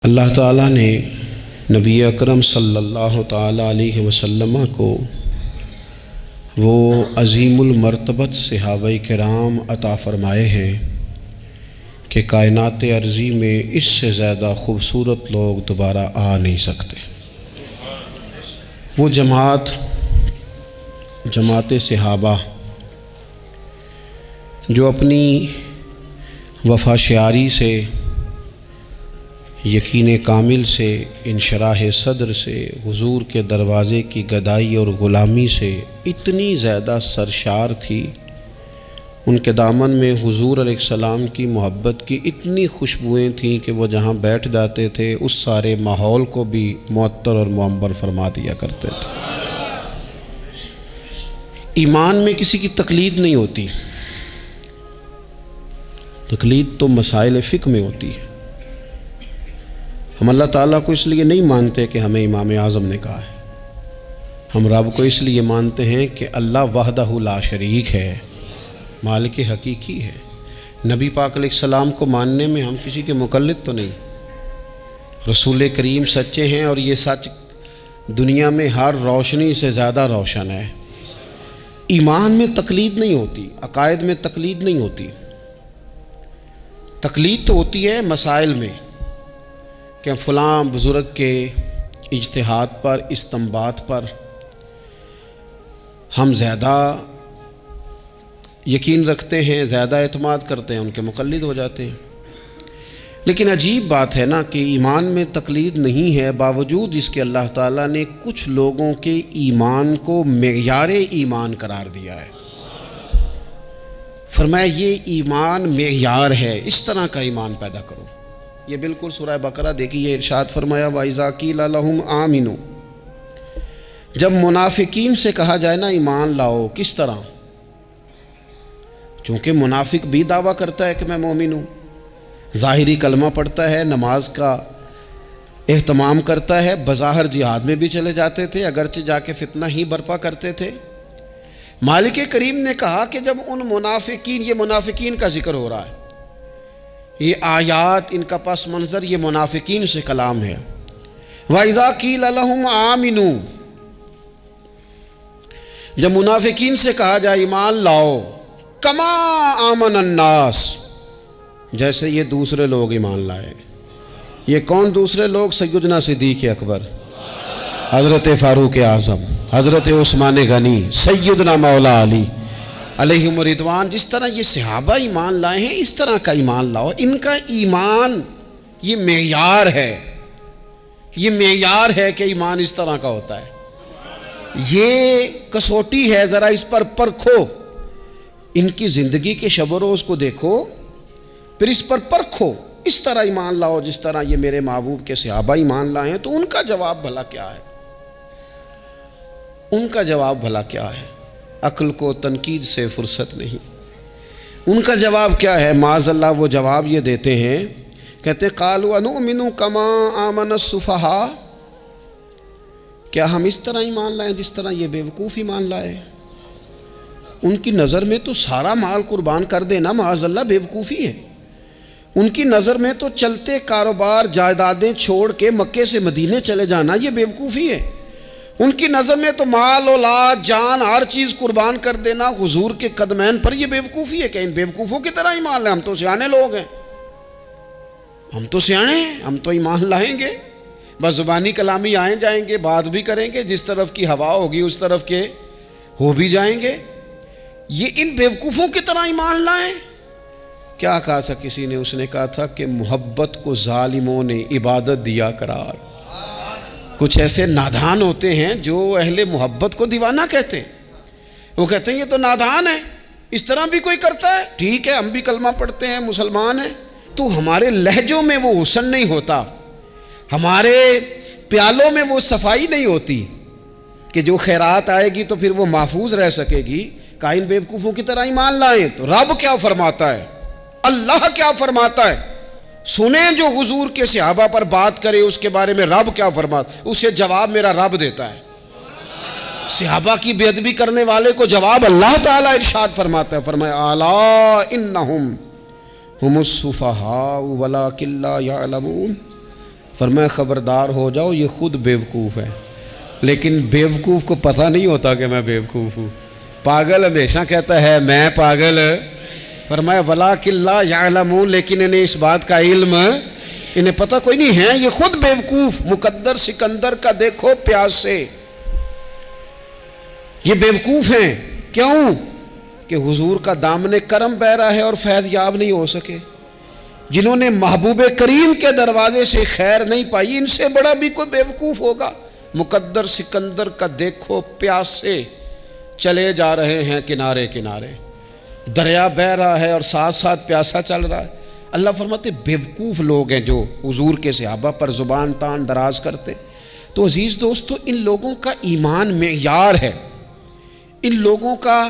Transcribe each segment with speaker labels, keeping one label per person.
Speaker 1: اللہ تعالیٰ نے نبی اکرم صلی اللہ تعالیٰ علیہ وسلم کو وہ عظیم المرتبت صحابہ کرام عطا فرمائے ہیں کہ کائنات ارضی میں اس سے زیادہ خوبصورت لوگ دوبارہ آ نہیں سکتے۔ وہ جماعت صحابہ جو اپنی وفا شعاری سے، یقین کامل سے، انشراح صدر سے، حضور کے دروازے کی گدائی اور غلامی سے اتنی زیادہ سرشار تھی، ان کے دامن میں حضور علیہ السلام کی محبت کی اتنی خوشبوئیں تھیں کہ وہ جہاں بیٹھ جاتے تھے اس سارے ماحول کو بھی معطر اور معمر فرما دیا کرتے تھے۔ ایمان میں کسی کی تقلید نہیں ہوتی، تقلید تو مسائل فقہ میں ہوتی ہے۔ ہم اللہ تعالیٰ کو اس لیے نہیں مانتے کہ ہمیں امام اعظم نے کہا ہے، ہم رب کو اس لیے مانتے ہیں کہ اللہ وحدہ لا شریک ہے، مالک حقیقی ہے۔ نبی پاک علیہ السلام کو ماننے میں ہم کسی کے مقلد تو نہیں، رسول کریم سچے ہیں اور یہ سچ دنیا میں ہر روشنی سے زیادہ روشن ہے۔ ایمان میں تقلید نہیں ہوتی، عقائد میں تقلید نہیں ہوتی، تقلید تو ہوتی ہے مسائل میں کہ فلاں بزرگ کے اجتہاد پر، استنباط پر ہم زیادہ یقین رکھتے ہیں، زیادہ اعتماد کرتے ہیں، ان کے مقلد ہو جاتے ہیں۔ لیکن عجیب بات ہے نا کہ ایمان میں تقلید نہیں ہے، باوجود اس کے اللہ تعالیٰ نے کچھ لوگوں کے ایمان کو معیار ایمان قرار دیا ہے۔ فرمایا یہ ایمان معیار ہے، اس طرح کا ایمان پیدا کرو۔ یہ بالکل سورہ بقرہ دیکھیے، ارشاد فرمایا وَإِذَا قِيلَ لَهُمْ آمِنُوا، جب منافقین سے کہا جائے نا ایمان لاؤ، کس طرح؟ چونکہ منافق بھی دعویٰ کرتا ہے کہ میں مومن ہوں، ظاہری کلمہ پڑھتا ہے، نماز کا اہتمام کرتا ہے، بظاہر جہاد میں بھی چلے جاتے تھے، اگرچہ جا کے فتنہ ہی برپا کرتے تھے۔ مالک کریم نے کہا کہ جب ان منافقین، یہ منافقین کا ذکر ہو رہا ہے، یہ آیات، ان کا پس منظر یہ منافقین سے کلام ہے۔ وَإِذَا قِيلَ لَهُمْ آمِنُوا، جب منافقین سے کہا جائے ایمان لاؤ، كَمَا آمَنَ النَّاسِ، جیسے یہ دوسرے لوگ ایمان لائے۔ یہ کون دوسرے لوگ؟ سیدنا صدیق اکبر، حضرت فاروق اعظم، حضرت عثمان غنی، سیدنا مولا علی علیہم رضوان۔ جس طرح یہ صحابہ ایمان لائے ہیں اس طرح کا ایمان لاؤ۔ ان کا ایمان یہ معیار ہے، یہ معیار ہے کہ ایمان اس طرح کا ہوتا ہے، یہ کسوٹی ہے، ذرا اس پر پرکھو، ان کی زندگی کے شب و روز کو دیکھو، پھر اس پر پرکھو، اس طرح ایمان لاؤ جس طرح یہ میرے محبوب کے صحابہ ایمان لائے ہیں۔ تو ان کا جواب بھلا کیا ہے؟ ان کا جواب بھلا کیا ہے؟ عقل کو تنقید سے فرصت نہیں۔ ان کا جواب کیا ہے؟ معاذ اللہ وہ جواب یہ دیتے ہیں، کہتے قالوا انؤمن کما آمن السفہاء، کیا ہم اس طرح ایمان لائیں جس طرح یہ بیوقوف ایمان لائے؟ ان کی نظر میں تو سارا مال قربان کر دینا معاذ اللہ بیوقوفی ہے۔ ان کی نظر میں تو چلتے کاروبار، جائیدادیں چھوڑ کے مکے سے مدینے چلے جانا یہ بیوقوفی ہے۔ ان کی نظر میں تو مال، اولاد، جان، ہر چیز قربان کر دینا حضور کے قدمین پر یہ بیوقوفی ہے۔ کہ ان بیوقوفوں کی طرح ایمان لائیں؟ ہم تو سیانے لوگ ہیں، ہم تو سیانے ہیں، ہم تو ایمان لائیں گے، بس زبانی کلامی آئیں جائیں گے، بات بھی کریں گے، جس طرف کی ہوا ہوگی اس طرف کے ہو بھی جائیں گے۔ یہ ان بیوقوفوں کی طرح ایمان لائیں؟ کیا کہا تھا کسی نے؟ اس نے کہا تھا کہ محبت کو ظالموں نے عبادت دیا قرار۔ کچھ ایسے نادان ہوتے ہیں جو اہل محبت کو دیوانہ کہتے ہیں، وہ کہتے ہیں یہ تو نادان ہے، اس طرح بھی کوئی کرتا ہے؟ ٹھیک ہے، ہم بھی کلمہ پڑھتے ہیں، مسلمان ہیں، تو ہمارے لہجوں میں وہ حسن نہیں ہوتا، ہمارے پیالوں میں وہ صفائی نہیں ہوتی کہ جو خیرات آئے گی تو پھر وہ محفوظ رہ سکے گی۔ کائن بیوقوفوں کی طرح ایمان لائیں۔ تو رب کیا فرماتا ہے، اللہ کیا فرماتا ہے؟ سنیں جو حضور کے صحابہ پر بات کرے اس کے بارے میں رب کیا فرماتا ہے، اسے جواب میرا رب دیتا ہے۔ صحابہ کی بے ادبی کرنے والے کو جواب اللہ تعالیٰ ارشاد فرماتا ہے، فرمایا الا انہم ہم السفہاء ولکن لا یعلمون، فرمایا خبردار ہو جاؤ یہ خود بیوقوف ہے، لیکن بیوقوف کو پتہ نہیں ہوتا کہ میں بیوقوف ہوں۔ پاگل ہمیشہ کہتا ہے میں پاگل، فرمایا وَلَٰكِن لَا يَعْلَمُونَ، لیکن انہیں اس بات کا علم، انہیں پتہ کوئی نہیں ہے، یہ خود بیوقوف۔ مقدر سکندر کا دیکھو پیاس سے، یہ بیوقوف ہیں۔ کیوں؟ کہ حضور کا دامن کرم بہ رہا ہے اور فیض یاب نہیں ہو سکے۔ جنہوں نے محبوب کریم کے دروازے سے خیر نہیں پائی، ان سے بڑا بھی کوئی بیوقوف ہوگا؟ مقدر سکندر کا دیکھو پیاس سے، چلے جا رہے ہیں کنارے کنارے، دریا بہہ رہا ہے اور ساتھ ساتھ پیاسا چل رہا ہے۔ اللہ فرماتے بیوقوف لوگ ہیں جو حضور کے صحابہ پر زبان تان دراز کرتے۔ تو عزیز دوستو، ان لوگوں کا ایمان معیار ہے، ان لوگوں کا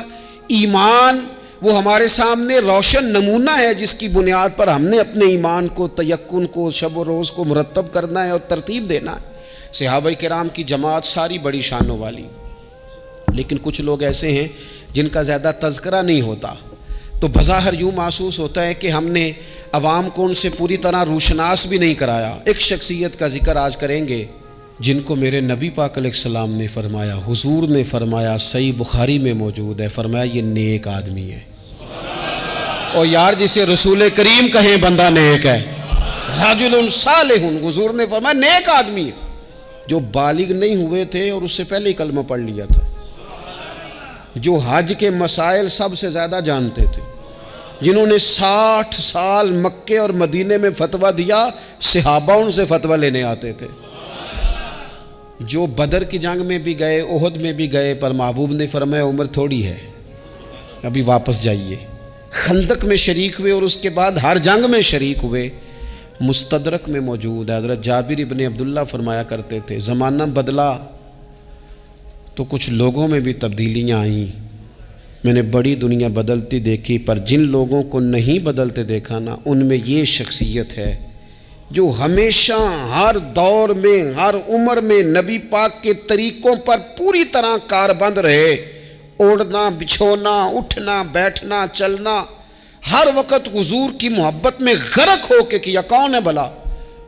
Speaker 1: ایمان وہ ہمارے سامنے روشن نمونہ ہے، جس کی بنیاد پر ہم نے اپنے ایمان کو، تیقن کو، شب و روز کو مرتب کرنا ہے اور ترتیب دینا ہے۔ صحابہ کرام کی جماعت ساری بڑی شانوں والی، لیکن کچھ لوگ ایسے ہیں جن کا زیادہ تذکرہ نہیں ہوتا، تو بظاہر یوں محسوس ہوتا ہے کہ ہم نے عوام کو ان سے پوری طرح روشناس بھی نہیں کرایا۔ ایک شخصیت کا ذکر آج کریں گے جن کو میرے نبی پاک علیہ السلام نے فرمایا، حضور نے فرمایا، صحیح بخاری میں موجود ہے، فرمایا یہ نیک آدمی ہے۔ اور یار جسے رسول کریم کہیں بندہ نیک ہے، رجل صالح، حضور نے فرمایا نیک آدمی ہے، جو بالغ نہیں ہوئے تھے اور اس سے پہلے ہی کلمہ پڑھ لیا تھا، جو حج کے مسائل سب سے زیادہ جانتے تھے، جنہوں نے 60 سال مکے اور مدینے میں فتویٰ دیا، صحابہ ان سے فتویٰ لینے آتے تھے، جو بدر کی جنگ میں بھی گئے، احد میں بھی گئے، پر محبوب نے فرمایا عمر تھوڑی ہے، ابھی واپس جائیے۔ خندق میں شریک ہوئے اور اس کے بعد ہر جنگ میں شریک ہوئے۔ مستدرک میں موجود ہے، حضرت جابر ابن عبداللہ فرمایا کرتے تھے زمانہ بدلا تو کچھ لوگوں میں بھی تبدیلیاں آئیں، میں نے بڑی دنیا بدلتی دیکھی، پر جن لوگوں کو نہیں بدلتے دیکھا نا، ان میں یہ شخصیت ہے جو ہمیشہ ہر دور میں، ہر عمر میں نبی پاک کے طریقوں پر پوری طرح کاربند رہے، اوڑھنا، بچھونا، اٹھنا، بیٹھنا، چلنا، ہر وقت حضور کی محبت میں غرق ہو کے کیا۔ کون ہے بھلا؟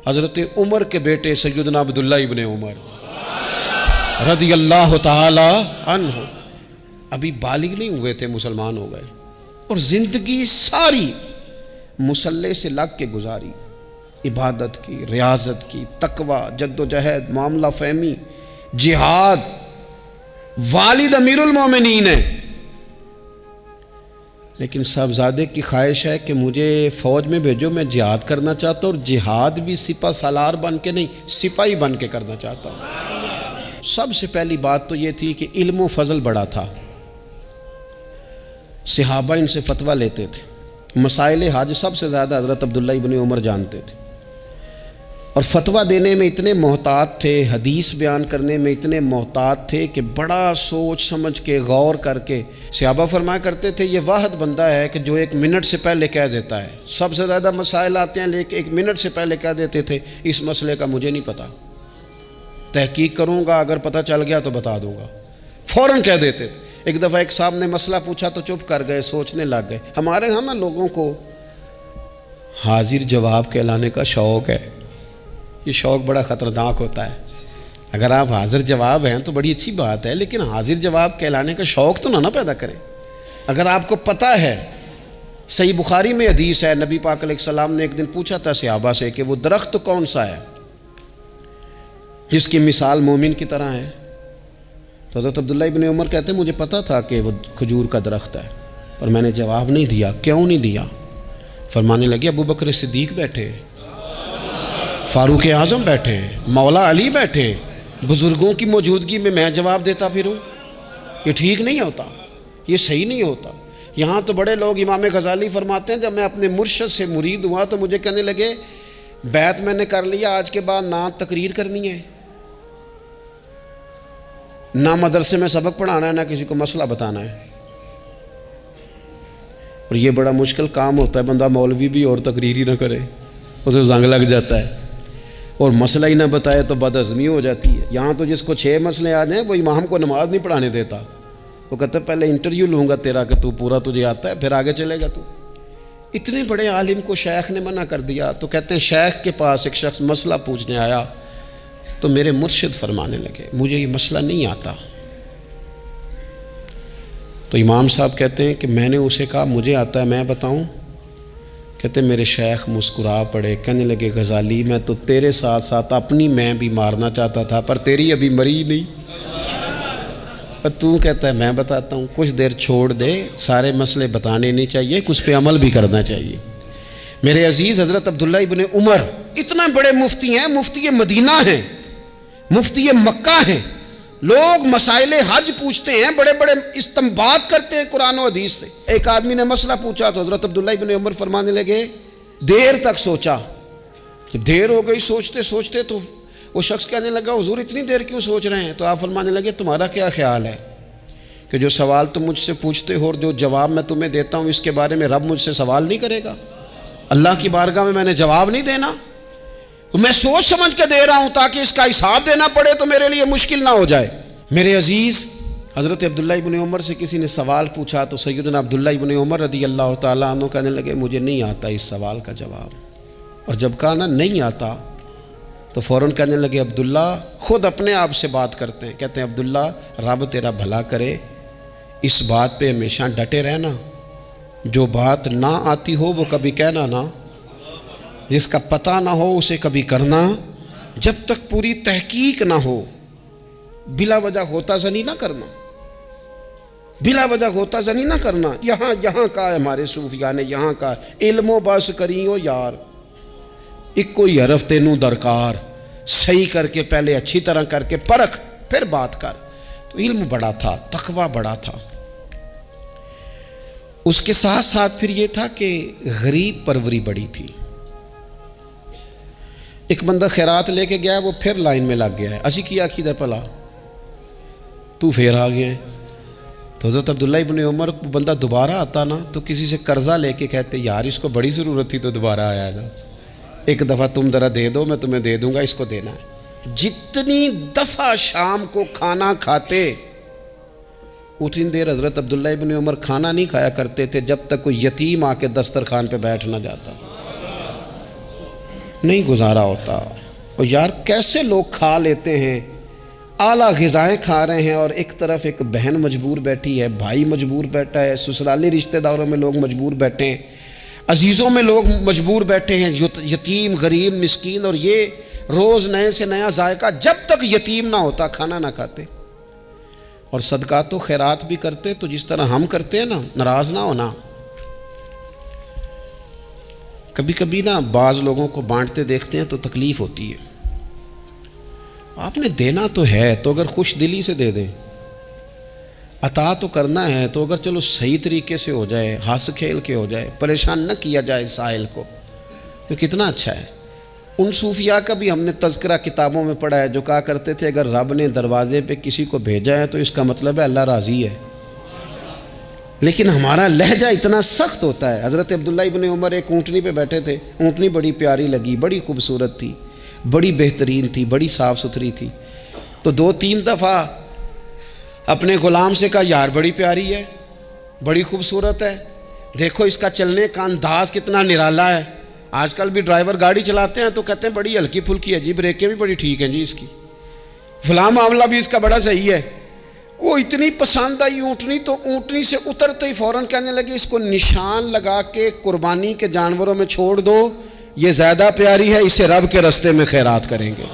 Speaker 1: حضرت عمر کے بیٹے سیدنا عبداللہ ابن عمر رضی اللہ تعالی عنہ، ابھی بالغ نہیں ہوئے تھے، مسلمان ہو گئے، اور زندگی ساری مصلی سے لگ کے گزاری، عبادت کی، ریاضت کی، تقوی، جد و جہد، معاملہ فہمی، جہاد۔ والد امیر المومنین ہے، لیکن صاحبزادے کی خواہش ہے کہ مجھے فوج میں بھیجو، میں جہاد کرنا چاہتا ہوں، اور جہاد بھی سپہ سالار بن کے نہیں، سپاہی بن کے کرنا چاہتا ہوں۔ سب سے پہلی بات تو یہ تھی کہ علم و فضل بڑا تھا، صحابہ ان سے فتویٰ لیتے تھے، مسائل حج سب سے زیادہ حضرت عبداللہ ابن عمر جانتے تھے، اور فتویٰ دینے میں اتنے محتاط تھے، حدیث بیان کرنے میں اتنے محتاط تھے کہ بڑا سوچ سمجھ کے، غور کر کے۔ صحابہ فرمایا کرتے تھے یہ واحد بندہ ہے کہ جو 1 منٹ سے پہلے کہہ دیتا ہے، سب سے زیادہ مسائل آتے ہیں لیکن 1 منٹ سے پہلے کہہ دیتے تھے اس مسئلے کا مجھے نہیں پتہ، تحقیق کروں گا، اگر پتہ چل گیا تو بتا دوں گا، فوراً کہہ دیتے تھے۔ ایک دفعہ ایک صاحب نے مسئلہ پوچھا تو چپ کر گئے، سوچنے لگ گئے۔ ہمارے ہاں نا لوگوں کو حاضر جواب کہلانے کا شوق ہے، یہ شوق بڑا خطرناک ہوتا ہے۔ اگر آپ حاضر جواب ہیں تو بڑی اچھی بات ہے، لیکن حاضر جواب کہلانے کا شوق تو نہ پیدا کریں۔ اگر آپ کو پتہ ہے، صحیح بخاری میں حدیث ہے، نبی پاک علیہ السلام نے ایک دن پوچھا تھا صحابہ سے کہ وہ درخت کون سا ہے جس کی مثال مومن کی طرح ہے؟ تو حضرت عبداللہ ابن عمر کہتے ہیں مجھے پتہ تھا کہ وہ کھجور کا درخت ہے، پر میں نے جواب نہیں دیا۔ کیوں نہیں دیا؟ فرمانے لگے ابو بکر صدیق بیٹھے، فاروق اعظم بیٹھے، مولا علی بیٹھے، بزرگوں کی موجودگی میں جواب دیتا پھروں؟ یہ ٹھیک نہیں ہوتا، یہ صحیح نہیں ہوتا۔ یہاں تو بڑے لوگ، امام غزالی فرماتے ہیں جب میں اپنے مرشد سے مرید ہوا تو مجھے کہنے لگے بیعت میں نے کر لیا، آج کے بعد نہ تقریر کرنی ہے، نہ مدرسے میں سبق پڑھانا ہے، نہ کسی کو مسئلہ بتانا ہے۔ اور یہ بڑا مشکل کام ہوتا ہے، بندہ مولوی بھی اور تقریر ہی نہ کرے، اسے زنگ لگ جاتا ہے، اور مسئلہ ہی نہ بتائے تو بدعزمی ہو جاتی ہے۔ یہاں تو جس کو 6 مسئلے آ جائیں وہ امام کو نماز نہیں پڑھانے دیتا، وہ کہتا ہے پہلے انٹرویو لوں گا تیرا کہ تو پورا تجھے آتا ہے، پھر آگے چلے گا تو۔ اتنے بڑے عالم کو شیخ نے منع کر دیا. تو کہتے ہیں شیخ کے پاس ایک شخص مسئلہ پوچھنے آیا تو میرے مرشد فرمانے لگے مجھے یہ مسئلہ نہیں آتا. تو امام صاحب کہتے ہیں کہ میں نے اسے کہا مجھے آتا ہے میں بتاؤں. کہتے ہیں میرے شیخ مسکرا پڑے, کہنے لگے غزالی میں تو تیرے ساتھ ساتھ اپنی میں بھی مارنا چاہتا تھا پر تیری ابھی مری نہیں. تو کہتا ہے میں بتاتا ہوں. کچھ دیر چھوڑ دے, سارے مسئلے بتانے نہیں چاہیے, کچھ پہ عمل بھی کرنا چاہیے. میرے عزیز حضرت عبداللہ ابن عمر اتنا بڑے مفتی ہیں, مفتی مدینہ ہیں, مفتی مکہ ہیں. لوگ مسائل حج پوچھتے ہیں, بڑے بڑے استنباط کرتے ہیں قرآن و حدیث سے. ایک آدمی نے مسئلہ پوچھا تو حضرت عبداللہ ابن عمر فرمانے لگے دیر تک سوچا. دیر ہو گئی سوچتے سوچتے, تو وہ شخص کہنے لگا حضور اتنی دیر کیوں سوچ رہے ہیں؟ تو آپ فرمانے لگے تمہارا کیا خیال ہے کہ جو سوال تم مجھ سے پوچھتے ہو اور جو جواب میں تمہیں دیتا ہوں اس کے بارے میں رب مجھ سے سوال نہیں کرے گا؟ اللہ کی بارگاہ میں نے جواب نہیں دینا؟ میں سوچ سمجھ کے دے رہا ہوں تاکہ اس کا حساب دینا پڑے تو میرے لیے مشکل نہ ہو جائے. میرے عزیز حضرت عبداللہ ابن عمر سے کسی نے سوال پوچھا تو سیدنا عبداللہ ابن عمر رضی اللہ تعالیٰ عنہ کہنے لگے مجھے نہیں آتا اس سوال کا جواب. اور جب کہا نا نہیں آتا تو فوراً کہنے لگے عبداللہ خود اپنے آپ سے بات کرتے ہیں. کہتے ہیں عبداللہ رب تیرا بھلا کرے, اس بات پہ ہمیشہ ڈٹے رہنا, جو بات نہ آتی ہو وہ کبھی کہنا نہ, جس کا پتہ نہ ہو اسے کبھی کرنا, جب تک پوری تحقیق نہ ہو بلا وجہ ہوتا زنی نہ کرنا, بلا وجہ ہوتا زنی نہ کرنا. یہاں کا ہے ہمارے صوفیاء نے, یہاں کا علم و بس کریو یار, ایک کوئی حرف تینوں درکار, صحیح کر کے پہلے اچھی طرح کر کے پرکھ پھر بات کر. تو علم بڑا تھا, تقوی بڑا تھا. اس کے ساتھ ساتھ پھر یہ تھا کہ غریب پروری بڑی تھی. ایک بندہ خیرات لے کے گیا, وہ پھر لائن میں لگ گیا ہے, اسی کیا کھیدہ پلا تو پھر آ گیا ہے. تو حضرت عبداللہ ابن عمر بندہ دوبارہ آتا نا تو کسی سے قرضہ لے کے کہتے یار اس کو بڑی ضرورت تھی تو دوبارہ آیا ہے نا, ایک دفعہ تم ذرا دے دو میں تمہیں دے دوں گا, اس کو دینا ہے. جتنی دفعہ شام کو کھانا کھاتے اتنی دیر حضرت عبداللہ ابن عمر کھانا نہیں کھایا کرتے تھے جب تک کوئی یتیم آ کے دسترخوان پہ بیٹھ نہ جاتا. نہیں گزارا ہوتا. اور یار کیسے لوگ کھا لیتے ہیں, اعلیٰ غذائیں کھا رہے ہیں اور ایک طرف ایک بہن مجبور بیٹھی ہے, بھائی مجبور بیٹھا ہے, سسرالی رشتہ داروں میں لوگ مجبور بیٹھے ہیں, عزیزوں میں لوگ مجبور بیٹھے ہیں, یتیم غریب مسکین, اور یہ روز نئے سے نیا ذائقہ. جب تک یتیم نہ ہوتا کھانا نہ کھاتے. اور صدقات و خیرات بھی کرتے تو جس طرح ہم کرتے ہیں نا, ناراض نہ ہونا. کبھی کبھی نا بعض لوگوں کو بانٹتے دیکھتے ہیں تو تکلیف ہوتی ہے. آپ نے دینا تو ہے تو اگر خوش دلی سے دے دیں, عطا تو کرنا ہے تو اگر چلو صحیح طریقے سے ہو جائے, ہنس کھیل کے ہو جائے, پریشان نہ کیا جائے سائل کو, تو کتنا اچھا ہے. ان صوفیاء کا بھی ہم نے تذکرہ کتابوں میں پڑھا ہے جو کہا کرتے تھے اگر رب نے دروازے پہ کسی کو بھیجا ہے تو اس کا مطلب ہے اللہ راضی ہے. لیکن ہمارا لہجہ اتنا سخت ہوتا ہے. حضرت عبداللہ ابن عمر ایک اونٹنی پہ بیٹھے تھے, اونٹنی بڑی پیاری لگی, بڑی خوبصورت تھی, بڑی بہترین تھی, بڑی صاف ستھری تھی. تو 2-3 دفعہ اپنے غلام سے کہا یار بڑی پیاری ہے, بڑی خوبصورت ہے, دیکھو اس کا چلنے کا انداز کتنا نرالا ہے. آج کل بھی ڈرائیور گاڑی چلاتے ہیں تو کہتے ہیں بڑی ہلکی پھلکی ہے جی, بریکیں بھی بڑی ٹھیک ہیں جی, اس کی فلاں معاملہ بھی اس کا بڑا صحیح ہے. وہ اتنی پسند آئی اونٹنی تو اونٹنی سے اترتے ہی فوراً کہنے لگے اس کو نشان لگا کے قربانی کے جانوروں میں چھوڑ دو, یہ زیادہ پیاری ہے, اسے رب کے رستے میں خیرات کریں گے.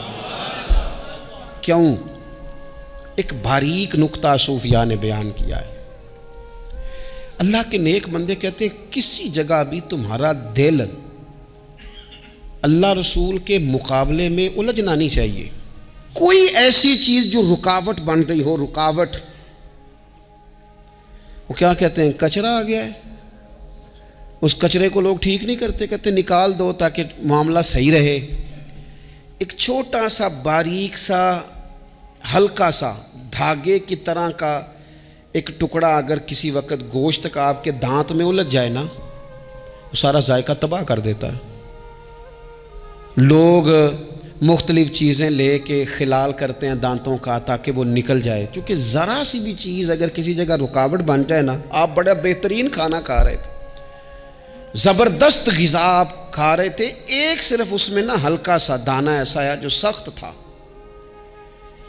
Speaker 1: کیوں؟ ایک باریک نکتہ صوفیاء نے بیان کیا ہے. اللہ کے نیک بندے کہتے ہیں کسی جگہ بھی تمہارا دل اللہ رسول کے مقابلے میں الجھنا نہیں چاہیے. کوئی ایسی چیز جو رکاوٹ بن رہی ہو, رکاوٹ, وہ کیا کہتے ہیں کچرا آ گیا ہے, اس کچرے کو لوگ ٹھیک نہیں کرتے, کہتے نکال دو تاکہ معاملہ صحیح رہے. ایک چھوٹا سا باریک سا ہلکا سا دھاگے کی طرح کا ایک ٹکڑا اگر کسی وقت گوشت کا آپ کے دانت میں الجھ جائے نا, وہ سارا ذائقہ تباہ کر دیتا ہے. لوگ مختلف چیزیں لے کے خلال کرتے ہیں دانتوں کا تاکہ وہ نکل جائے, کیونکہ ذرا سی بھی چیز اگر کسی جگہ رکاوٹ بن جائے نا, آپ بڑا بہترین کھانا کھا رہے تھے زبردست غذا آپ کھا رہے تھے، ایک صرف اس میں نا ہلکا سا دانہ ایسا آیا جو سخت تھا،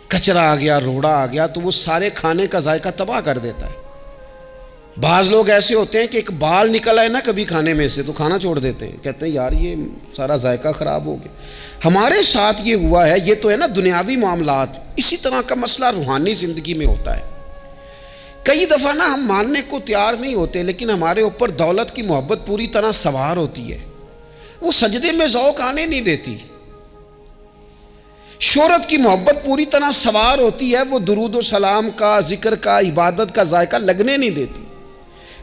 Speaker 1: کچرا آ گیا، روڑا آ گیا، تو وہ سارے کھانے کا ذائقہ تباہ کر دیتا ہے۔ بعض لوگ ایسے ہوتے ہیں کہ ایک بال نکل آئے نا کبھی کھانے میں سے تو کھانا چھوڑ دیتے ہیں، کہتے ہیں یار یہ سارا ذائقہ خراب ہو گیا۔ ہمارے ساتھ یہ ہوا ہے، یہ تو ہے نا دنیاوی معاملات، اسی طرح کا مسئلہ روحانی زندگی میں ہوتا ہے۔ کئی دفعہ نا ہم ماننے کو تیار نہیں ہوتے، لیکن ہمارے اوپر دولت کی محبت پوری طرح سوار ہوتی ہے، وہ سجدے میں ذوق آنے نہیں دیتی۔ شہرت کی محبت پوری طرح سوار ہوتی ہے، وہ درود و سلام کا، ذکر کا، عبادت کا ذائقہ لگنے نہیں دیتی۔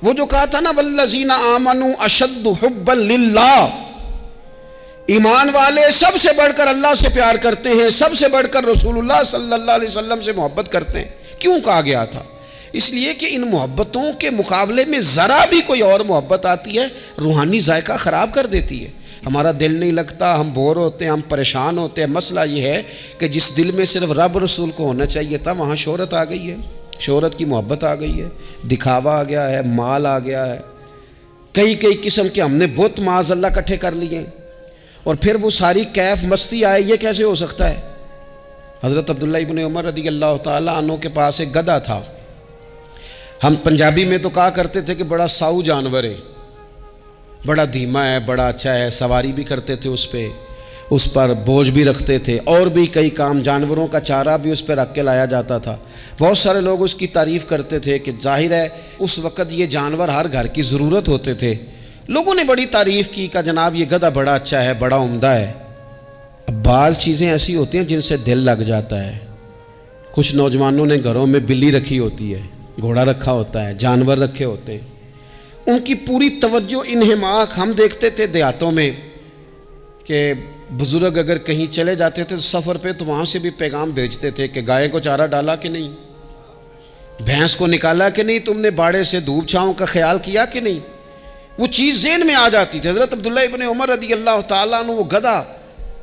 Speaker 1: وہ جو کہا تھا نا والذین آمنوا اشد حبا للہ، ایمان والے سب سے بڑھ کر اللہ سے پیار کرتے ہیں، سب سے بڑھ کر رسول اللہ صلی اللہ علیہ وسلم سے محبت کرتے ہیں۔ کیوں کہا گیا تھا؟ اس لیے کہ ان محبتوں کے مقابلے میں ذرا بھی کوئی اور محبت آتی ہے روحانی ذائقہ خراب کر دیتی ہے، ہمارا دل نہیں لگتا، ہم بور ہوتے ہیں، ہم پریشان ہوتے ہیں۔ مسئلہ یہ ہے کہ جس دل میں صرف رب رسول کو ہونا چاہیے تھا وہاں شہرت آ گئی ہے، شہرت کی محبت آ گئی ہے، دکھاوا آ گیا ہے، مال آ گیا ہے، کئی قسم کے ہم نے بت معاذ اللہ اکٹھے کر لیے، اور پھر وہ ساری کیف مستی آئے۔ یہ کیسے ہو سکتا ہے؟ حضرت عبداللہ ابن عمر رضی اللہ تعالیٰ عنہ کے پاس ایک گدھا تھا، ہم پنجابی میں تو کہا کرتے تھے کہ بڑا ساؤ جانور ہے، بڑا دھیما ہے، بڑا اچھا ہے، سواری بھی کرتے تھے اس پہ، اس پر بوجھ بھی رکھتے تھے، اور بھی کئی کام، جانوروں کا چارہ بھی اس پہ رکھ کے لایا جاتا تھا۔ بہت سارے لوگ اس کی تعریف کرتے تھے کہ ظاہر ہے اس وقت یہ جانور ہر گھر کی ضرورت ہوتے تھے، لوگوں نے بڑی تعریف کی کہ جناب یہ گدھا بڑا اچھا ہے، بڑا عمدہ ہے۔ اب بعض چیزیں ایسی ہوتی ہیں جن سے دل لگ جاتا ہے۔ کچھ نوجوانوں نے گھروں میں بلی رکھی ہوتی ہے، گھوڑا رکھا ہوتا ہے، جانور رکھے ہوتے ہیں، ان کی پوری توجہ انہماک۔ ہم دیکھتے تھے دیہاتوں میں کہ بزرگ اگر کہیں چلے جاتے تھے سفر پہ تو وہاں سے بھی پیغام بھیجتے تھے کہ گائے کو چارہ ڈالا کہ نہیں، بھینس کو نکالا کہ نہیں، تم نے باڑے سے دھوپ چھاؤں کا خیال کیا کہ نہیں، وہ چیز ذہن میں آ جاتی تھی۔ حضرت عبداللہ ابن عمر رضی اللہ تعالیٰ عنہ وہ گدھا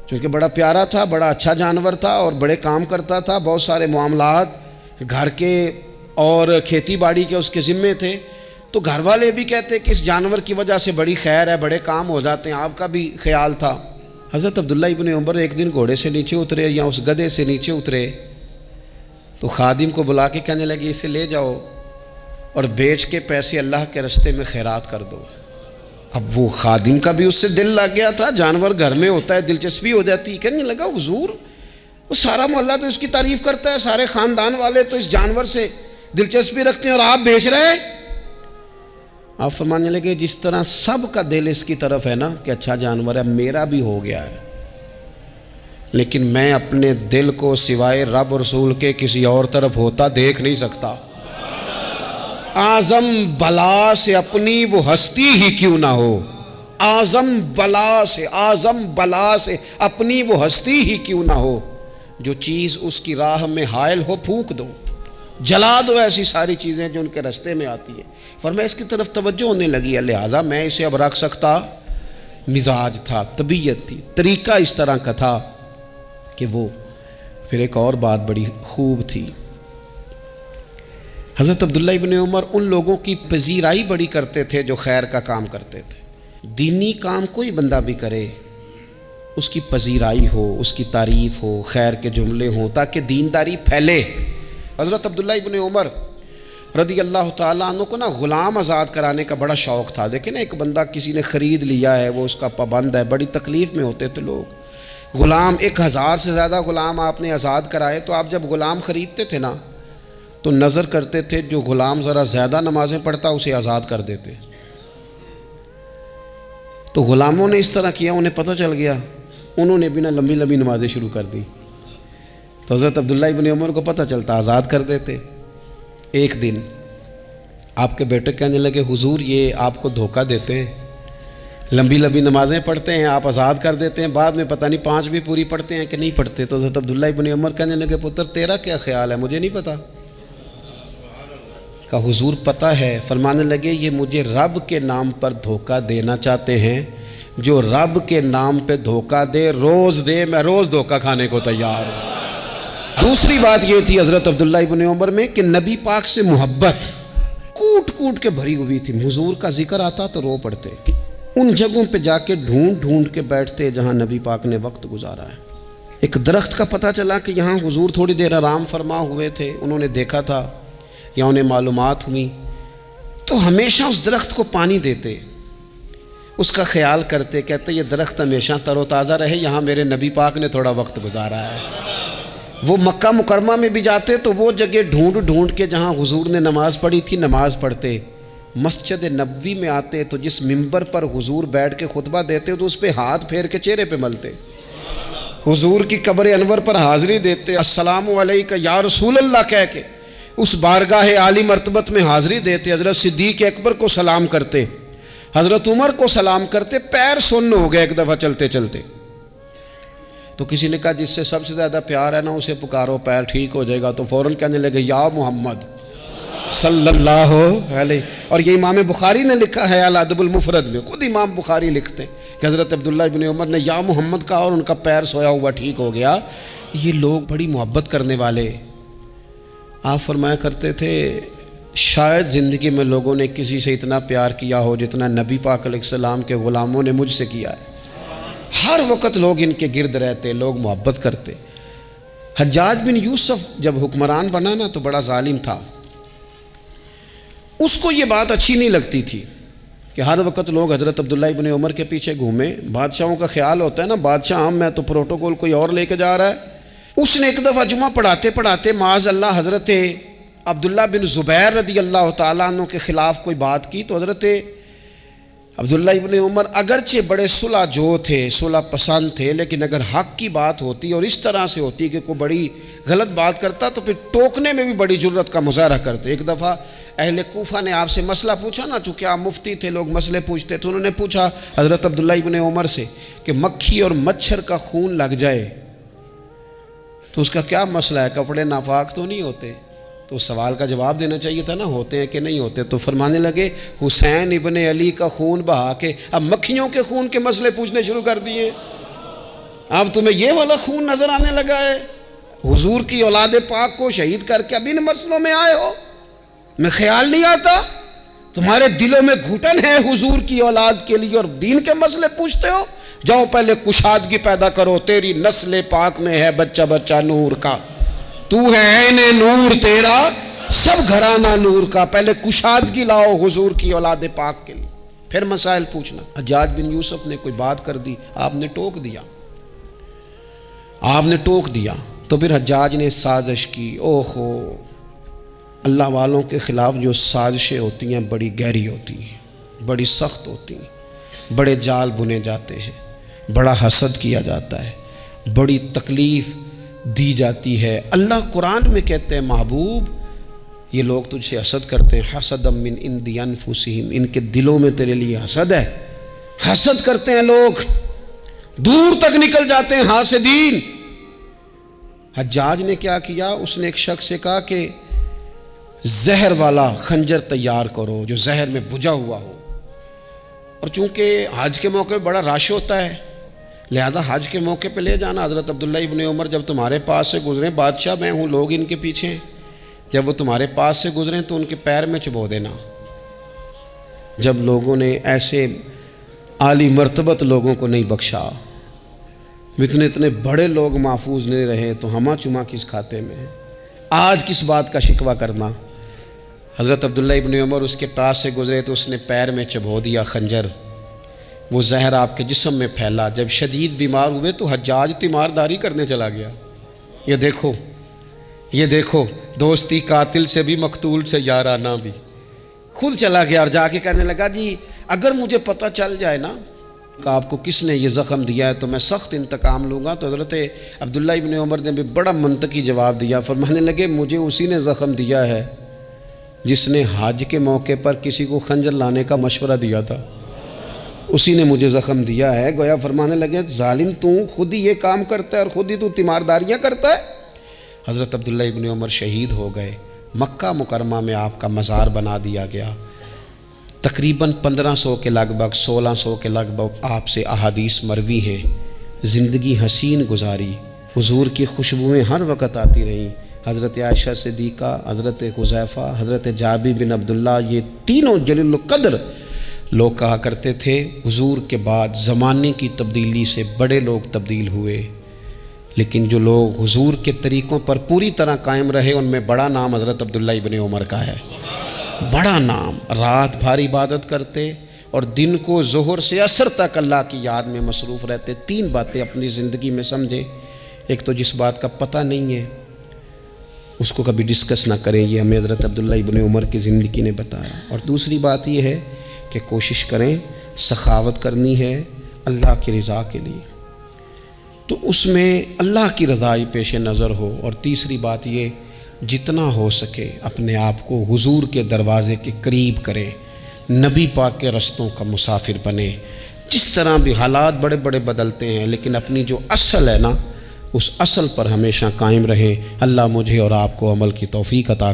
Speaker 1: چونکہ بڑا پیارا تھا، بڑا اچھا جانور تھا اور بڑے کام کرتا تھا، بہت سارے معاملات گھر کے اور کھیتی باڑی کے اس کے ذمے تھے، تو گھر والے بھی کہتے کہ اس جانور کی وجہ سے بڑی خیر ہے، بڑے کام ہو جاتے ہیں، آپ کا بھی خیال تھا۔ حضرت عبداللہ ابن عمر ایک دن گھوڑے سے نیچے اترے یا اس گدھے سے نیچے اترے تو خادم کو بلا کے کہنے لگے اسے لے جاؤ اور بیچ کے پیسے اللہ کے راستے میں خیرات کر دو۔ اب وہ خادم کا بھی اس سے دل لگ گیا تھا، جانور گھر میں ہوتا ہے دلچسپی ہو جاتی ہے، کہنے لگا حضور وہ سارا محلہ تو اس کی تعریف کرتا ہے، سارے خاندان والے تو اس جانور سے دلچسپی رکھتے ہیں اور آپ بیچ رہے ہیں۔ آپ فرمانے لگے جس طرح سب کا دل اس کی طرف ہے نا کہ اچھا جانور ہے، میرا بھی ہو گیا ہے، لیکن میں اپنے دل کو سوائے رب اور رسول کے کسی اور طرف ہوتا دیکھ نہیں سکتا۔ اعظم بلا سے اپنی وہ ہستی ہی کیوں نہ ہو، اعظم بلا سے اپنی وہ ہستی ہی کیوں نہ ہو، جو چیز اس کی راہ میں حائل ہو پھونک دو، جلا دو ایسی ساری چیزیں جو ان کے راستے میں آتی ہیں۔ فرمایا اس کی طرف توجہ ہونے لگی ہے، لہٰذا میں اسے اب رکھ سکتا۔ مزاج تھا، طبیعت تھی، طریقہ اس طرح کا تھا کہ وہ پھر ایک اور بات بڑی خوب تھی۔ حضرت عبداللہ ابن عمر ان لوگوں کی پذیرائی بڑی کرتے تھے جو خیر کا کام کرتے تھے۔ دینی کام کوئی بندہ بھی کرے اس کی پذیرائی ہو، اس کی تعریف ہو، خیر کے جملے ہوں تاکہ دینداری پھیلے۔ حضرت عبداللہ ابن عمر رضی اللہ تعالیٰ عنہ کو نا غلام آزاد کرانے کا بڑا شوق تھا۔ دیکھیں نا ایک بندہ کسی نے خرید لیا ہے، وہ اس کا پابند ہے، بڑی تکلیف میں ہوتے تھے لوگ۔ غلام 1000 سے زیادہ غلام آپ نے آزاد کرائے، تو آپ جب غلام خریدتے تھے نا تو نظر کرتے تھے جو غلام ذرا زیادہ نمازیں پڑھتا اسے آزاد کر دیتے۔ تو غلاموں نے اس طرح کیا، انہیں پتہ چل گیا، انہوں نے بھی نا لمبی لمبی نمازیں شروع کر دی، تو حضرت عبداللہ ابن عمر کو پتہ چلتا، آزاد کر دیتے۔ ایک دن آپ کے بیٹے کہنے لگے حضور یہ آپ کو دھوکہ دیتے ہیں، لمبی لمبی نمازیں پڑھتے ہیں، آپ آزاد کر دیتے ہیں، بعد میں پتہ نہیں 5 بھی پوری پڑھتے ہیں کہ نہیں پڑھتے۔ تو حضرت عبداللہ ابن عمر کہنے لگے پتر تیرا کیا خیال ہے، مجھے نہیں پتہ۔ کہا حضور پتہ ہے۔ فرمانے لگے یہ مجھے رب کے نام پر دھوکہ دینا چاہتے ہیں، جو رب کے نام پہ دھوکہ دے روز دے، میں روز دھوکہ کھانے کو تیار ہوں۔ دوسری بات یہ تھی حضرت عبداللہ ابن عمر میں کہ نبی پاک سے محبت کوٹ کوٹ کے بھری ہوئی تھی، حضور کا ذکر آتا تو رو پڑتے، ان جگہوں پہ جا کے ڈھونڈ ڈھونڈ کے بیٹھتے جہاں نبی پاک نے وقت گزارا ہے۔ ایک درخت کا پتہ چلا کہ یہاں حضور تھوڑی دیر آرام فرما ہوئے تھے، انہوں نے دیکھا تھا یا انہیں معلومات ہوئی، تو ہمیشہ اس درخت کو پانی دیتے، اس کا خیال کرتے، کہتے یہ درخت ہمیشہ تر و تازہ رہے، یہاں میرے نبی پاک نے تھوڑا وقت گزارا ہے۔ وہ مکہ مکرمہ میں بھی جاتے تو وہ جگہ ڈھونڈ ڈھونڈ کے جہاں حضور نے نماز پڑھی تھی نماز پڑھتے، مسجد نبوی میں آتے تو جس منبر پر حضور بیٹھ کے خطبہ دیتے تو اس پہ ہاتھ پھیر کے چہرے پہ ملتے، حضور کی قبر انور پر حاضری دیتے، السلام علیکہ یا رسول اللہ کہہ کے اس بارگاہ عالی مرتبت میں حاضری دیتے، حضرت صدیق اکبر کو سلام کرتے، حضرت عمر کو سلام کرتے، پیر سن ہو گئے ایک دفعہ چلتے چلتے، تو کسی نے کہا جس سے سب سے زیادہ پیار ہے نا اسے پکارو پیر ٹھیک ہو جائے گا، تو فوراً کہنے لگے یا محمد صلی اللہ علیہ۔ اور یہ امام بخاری نے لکھا ہے الادب المفرد میں، خود امام بخاری لکھتے ہیں کہ حضرت عبداللہ ابن عمر نے یا محمد کہا اور ان کا پیر سویا ہوا ٹھیک ہو گیا۔ یہ لوگ بڑی محبت کرنے والے، آپ فرمایا کرتے تھے شاید زندگی میں لوگوں نے کسی سے اتنا پیار کیا ہو جتنا نبی پاک علیہ السلام کے غلاموں نے مجھ سے کیا ہے۔ ہر وقت لوگ ان کے گرد رہتے، لوگ محبت کرتے۔ حجاج بن یوسف جب حکمران بنا نا تو بڑا ظالم تھا، اس کو یہ بات اچھی نہیں لگتی تھی کہ ہر وقت لوگ حضرت عبداللہ ابن عمر کے پیچھے گھومیں۔ بادشاہوں کا خیال ہوتا ہے نا بادشاہ عام میں تو پروٹوکول کوئی اور لے کے جا رہا ہے۔ اس نے ایک دفعہ جمعہ پڑھاتے پڑھاتے معاذ اللہ حضرت عبداللہ بن زبیر رضی اللہ تعالیٰ عنہ کے خلاف کوئی بات کی، تو حضرت عبداللہ ابن عمر اگرچہ بڑے صلح جو تھے، صلح پسند تھے، لیکن اگر حق کی بات ہوتی اور اس طرح سے ہوتی کہ کوئی بڑی غلط بات کرتا تو پھر ٹوکنے میں بھی بڑی جرت کا مظاہرہ کرتے۔ ایک دفعہ اہل کوفہ نے آپ سے مسئلہ پوچھا نا، چونکہ آپ مفتی تھے لوگ مسئلے پوچھتے تھے، انہوں نے پوچھا حضرت عبداللہ ابن عمر سے کہ مکھی اور مچھر کا خون لگ جائے تو اس کا کیا مسئلہ ہے، کپڑے ناپاک تو نہیں ہوتے؟ تو اس سوال کا جواب دینا چاہیے تھا نا، ہوتے ہیں کہ نہیں ہوتے؟ تو فرمانے لگے حسین ابن علی کا خون بہا کے اب مکھیوں کے خون کے مسئلے پوچھنے شروع کر دیے، اب تمہیں یہ والا خون نظر آنے لگا ہے؟ حضور کی اولاد پاک کو شہید کر کے اب ان مسئلوں میں آئے ہو؟ میں خیال نہیں آتا تمہارے دلوں میں گھٹن ہے حضور کی اولاد کے لیے اور دین کے مسئلے پوچھتے ہو؟ جاؤ پہلے کشادگی پیدا کرو، تیری نسل پاک میں ہے بچہ بچہ نور کا، تو ہے عین نور تیرا سب گھرانہ نور کا، پہلے کشادگی لاؤ حضور کی اولاد پاک کے لیے، پھر مسائل پوچھنا۔ حجاج بن یوسف نے کوئی بات کر دی، آپ نے ٹوک دیا، تو پھر حجاج نے سازش کی۔ اوہو، اللہ والوں کے خلاف جو سازشیں ہوتی ہیں بڑی گہری ہوتی ہیں، بڑی سخت ہوتی ہیں، بڑے جال بنے جاتے ہیں، بڑا حسد کیا جاتا ہے، بڑی تکلیف دی جاتی ہے۔ اللہ قرآن میں کہتے ہیں محبوب یہ لوگ تجھ سے حسد کرتے ہیں، حسد من عند انفسہم، ان کے دلوں میں تیرے لیے حسد ہے، حسد کرتے ہیں لوگ، دور تک نکل جاتے ہیں حاسدین۔ حجاج نے کیا کیا، اس نے ایک شخص سے کہا کہ زہر والا خنجر تیار کرو جو زہر میں بجھا ہوا ہو، اور چونکہ حج کے موقع پہ بڑا رش ہوتا ہے لہذا حج کے موقع پہ لے جانا۔ حضرت عبداللہ ابن عمر جب تمہارے پاس سے گزریں، بادشاہ میں ہوں، لوگ ان کے پیچھے ہیں، جب وہ تمہارے پاس سے گزریں تو ان کے پیر میں چبو دینا۔ جب لوگوں نے ایسے عالی مرتبت لوگوں کو نہیں بخشا، اتنے بڑے لوگ محفوظ نہیں رہے تو ہمہ چما کس کھاتے میں ہے؟ آج کس بات کا شکوہ کرنا؟ حضرت عبداللہ ابن عمر اس کے پاس سے گزرے تو اس نے پیر میں چبو دیا خنجر، وہ زہر آپ کے جسم میں پھیلا۔ جب شدید بیمار ہوئے تو حجاج تیمارداری کرنے چلا گیا۔ یہ دیکھو دوستی قاتل سے بھی مقتول سے یارانہ بھی، خود چلا گیا اور جا کے کہنے لگا جی اگر مجھے پتہ چل جائے نا کہ آپ کو کس نے یہ زخم دیا ہے تو میں سخت انتقام لوں گا۔ تو حضرت عبداللہ ابن عمر نے بھی بڑا منطقی جواب دیا، فرمانے لگے مجھے اسی نے زخم دیا ہے جس نے حج کے موقع پر کسی کو خنجر لانے کا مشورہ دیا تھا، اسی نے مجھے زخم دیا ہے۔ گویا فرمانے لگے ظالم تو خود ہی یہ کام کرتا ہے اور خود ہی تو تیمارداریاں کرتا ہے۔ حضرت عبداللہ ابن عمر شہید ہو گئے، مکہ مکرمہ میں آپ کا مزار بنا دیا گیا۔ تقریباً 1500 کے لگ بھگ 1600 کے لگ بھگ آپ سے احادیث مروی ہیں۔ زندگی حسین گزاری، حضور کی خوشبوئیں ہر وقت آتی رہیں۔ حضرت عائشہ صدیقہ، حضرت حذیفہ، حضرت جابر بن عبداللہ، یہ تینوں جلیل القدر لوگ کہا کرتے تھے حضور کے بعد زمانے کی تبدیلی سے بڑے لوگ تبدیل ہوئے، لیکن جو لوگ حضور کے طریقوں پر پوری طرح قائم رہے ان میں بڑا نام حضرت عبداللہ ابن عمر کا ہے۔ بڑا نام، رات بھر عبادت کرتے اور دن کو ظہر سے عصر تک اللہ کی یاد میں مصروف رہتے۔ 3 باتیں اپنی زندگی میں سمجھیں، ایک تو جس بات کا پتہ نہیں ہے اس کو کبھی ڈسکس نہ کریں، یہ ہمیں حضرت عبداللہ ابن عمر کی زندگی نے بتایا۔ اور دوسری بات یہ ہے کہ کوشش کریں، سخاوت کرنی ہے اللہ کی رضا کے لیے، تو اس میں اللہ کی رضا ہی پیش نظر ہو۔ اور تیسری بات یہ، جتنا ہو سکے اپنے آپ کو حضور کے دروازے کے قریب کریں، نبی پاک کے رستوں کا مسافر بنے۔ جس طرح بھی حالات بڑے بڑے بدلتے ہیں، لیکن اپنی جو اصل ہے نا، اس اصل پر ہمیشہ قائم رہیں۔ اللہ مجھے اور آپ کو عمل کی توفیق عطا